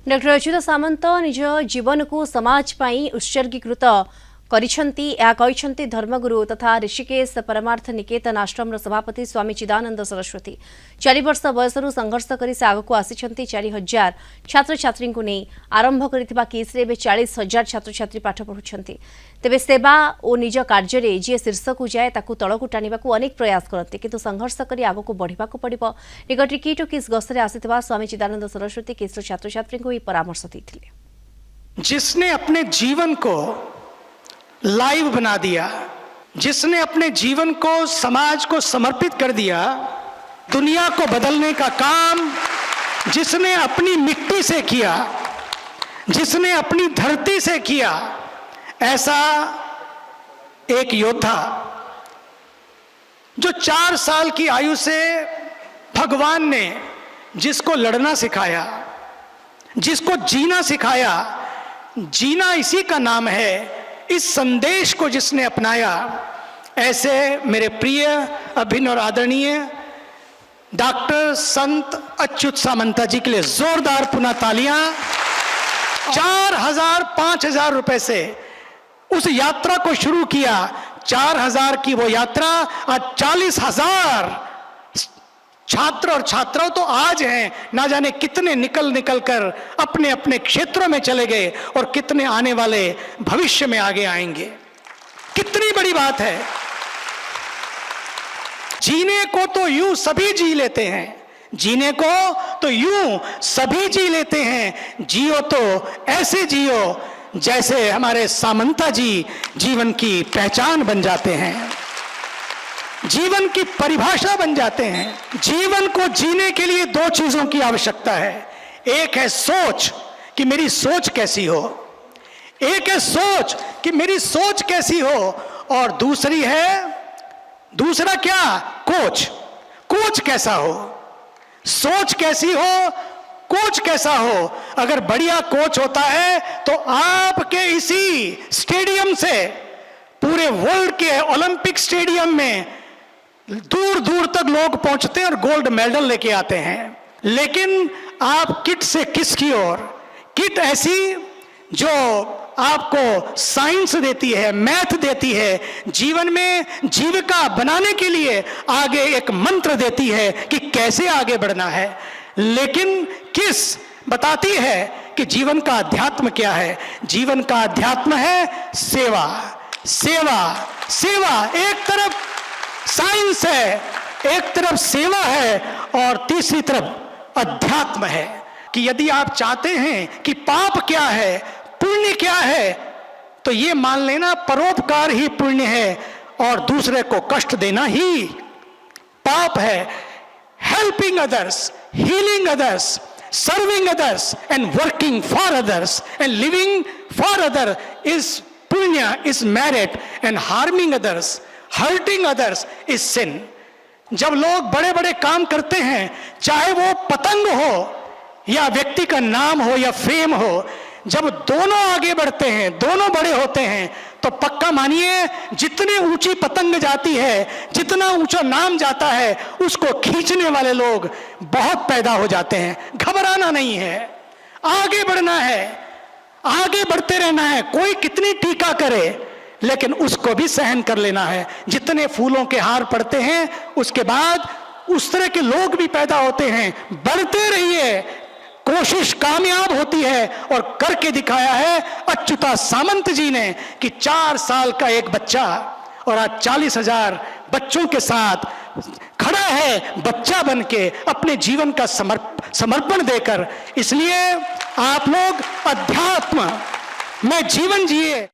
Doctor Achyut सामंत निज जीवन को समाज पाई उत्सर्गीकृत धर्मगुरु तथा ऋषिकेश परमार्थ निकेतन आश्रम सभापति स्वामी चिदानंद सरस्वती 4 वर्ष बयसरू संघर्ष कर से आगक आसी 4,000 छात्र छात्री को नहीं आरंभ कर केस 40,000 छात्र छात्री पाठ पढ़ुंट तेज सेवा और निज कार्य जी शीर्ष को जाए तल को टाणा अनेक प्रयास करते किंतु संघर्ष कर आगक बढ़ा पड़ो निकटरे किट और किस गस्तर आसिथिबा स्वामी चिदानंद सरस्वती केस छात्र छात्री को परामर्श देते। जिसने अपने जीवन को लाइव बना दिया, जिसने अपने जीवन को समाज को समर्पित कर दिया, दुनिया को बदलने का काम जिसने अपनी मिट्टी से किया, जिसने अपनी धरती से किया, ऐसा एक योद्धा जो 4 साल की आयु से भगवान ने जिसको लड़ना सिखाया, जिसको जीना सिखाया, जीना इसी का नाम है, इस संदेश को जिसने अपनाया, ऐसे मेरे प्रिय अभिन्न और आदरणीय डॉक्टर संत अच्युत सामंता जी के लिए जोरदार पुनः तालियां। 4,000-5,000 रुपए से उस यात्रा को शुरू किया। 4,000 की वो यात्रा आज 40,000 छात्र और छात्राओं तो आज हैं, ना जाने कितने निकल कर अपने अपने क्षेत्रों में चले गए और कितने आने वाले भविष्य में आगे आएंगे। कितनी बड़ी बात है। जीने को तो यूं सभी जी लेते हैं, जीने को तो यूं सभी जी लेते हैं, जियो तो ऐसे जियो जैसे हमारे सामंता जी जीवन की पहचान बन जाते हैं, जीवन की परिभाषा बन जाते हैं। जीवन को जीने के लिए 2 चीजों की आवश्यकता है। एक है सोच कि मेरी सोच कैसी हो, एक है सोच कि मेरी सोच कैसी हो, और दूसरा क्या, कोच कैसा हो, सोच कैसी हो, कोच कैसा हो। अगर बढ़िया कोच होता है तो आपके इसी स्टेडियम से पूरे वर्ल्ड के ओलंपिक स्टेडियम में दूर दूर तक लोग पहुंचते हैं और गोल्ड मेडल लेके आते हैं। लेकिन आप किट से किसकी ओर, किट ऐसी जो आपको साइंस देती है, मैथ देती है, जीवन में जीविका बनाने के लिए आगे एक मंत्र देती है कि कैसे आगे बढ़ना है। लेकिन किस बताती है कि जीवन का अध्यात्म क्या है। जीवन का अध्यात्म है सेवा, सेवा, सेवा। एक तरफ साइंस है, एक तरफ सेवा है, और तीसरी तरफ अध्यात्म है। कि यदि आप चाहते हैं कि पाप क्या है, पुण्य क्या है, तो ये मान लेना परोपकार ही पुण्य है और दूसरे को कष्ट देना ही पाप है। Helping others, healing others, serving others and working for others and living for other is पुण्य, is merit, and harming others, hurting others is sin. जब लोग बड़े बड़े काम करते हैं, चाहे वो पतंग हो या व्यक्ति का नाम हो या फेम हो, जब दोनों आगे बढ़ते हैं, दोनों बड़े होते हैं, तो पक्का मानिए जितनी ऊंची पतंग जाती है, जितना ऊंचा नाम जाता है, उसको खींचने वाले लोग बहुत पैदा हो जाते हैं। घबराना नहीं है, आगे बढ़ना है, आगे बढ़ते रहना है। कोई कितनी टीका करे लेकिन उसको भी सहन कर लेना है। जितने फूलों के हार पड़ते हैं, उसके बाद उस तरह के लोग भी पैदा होते हैं। बढ़ते रहिए, कोशिश कामयाब होती है, और करके दिखाया है अच्युता सामंत जी ने कि 4 साल का एक बच्चा और आज 40,000 बच्चों के साथ खड़ा है, बच्चा बन के अपने जीवन का समर्पण देकर। इसलिए आप लोग अध्यात्म में जीवन जिए।